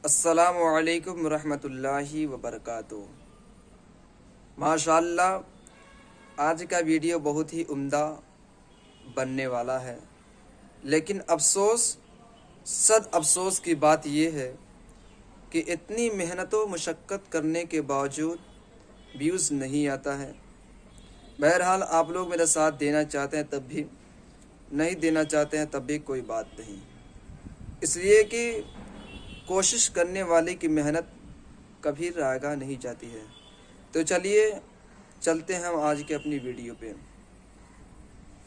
السلام علیکم ورحمۃ اللہ وبرکاتہ۔ ماشاءاللہ آج کا ویڈیو بہت ہی عمدہ بننے والا ہے، لیکن صد افسوس کی بات یہ ہے کہ اتنی محنت و مشقت کرنے کے باوجود ویوز نہیں آتا ہے۔ بہرحال آپ لوگ میرا ساتھ دینا چاہتے ہیں تب بھی، نہیں دینا چاہتے ہیں تب بھی کوئی بات نہیں، اس لیے کہ کوشش کرنے والے کی محنت کبھی رائگاں نہیں جاتی ہے۔ تو چلیے چلتے ہیں ہم آج کے اپنی ویڈیو پہ۔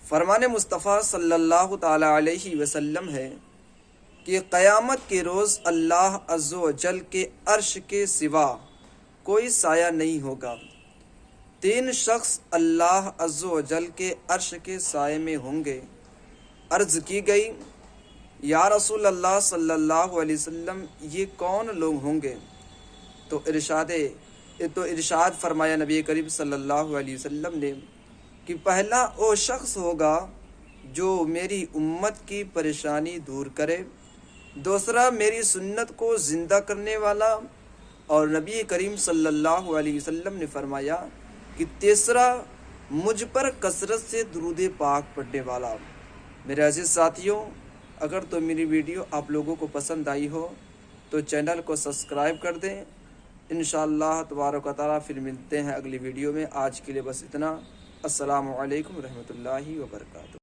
فرمان مصطفیٰ صلی اللہ تعالی علیہ وسلم ہے کہ قیامت کے روز اللہ عز و جل کے عرش کے سوا کوئی سایہ نہیں ہوگا۔ 3 شخص اللہ عز و جل کے عرش کے سائے میں ہوں گے۔ عرض کی گئی یا رسول اللہ صلی اللہ علیہ وسلم یہ کون لوگ ہوں گے؟ تو ارشاد فرمایا نبی کریم صلی اللہ علیہ وسلم نے کہ پہلا وہ شخص ہوگا جو میری امت کی پریشانی دور کرے، دوسرا میری سنت کو زندہ کرنے والا، اور نبی کریم صلی اللہ علیہ وسلم نے فرمایا کہ تیسرا مجھ پر کثرت سے درود پاک پڑھنے والا۔ میرے عزیز ساتھیوں، اگر تو میری ویڈیو آپ لوگوں کو پسند آئی ہو تو چینل کو سبسکرائب کر دیں۔ انشاءاللہ تبارک و تعالیٰ پھر ملتے ہیں اگلی ویڈیو میں۔ آج کے لیے بس اتنا۔ السلام علیکم ورحمۃ اللہ وبرکاتہ۔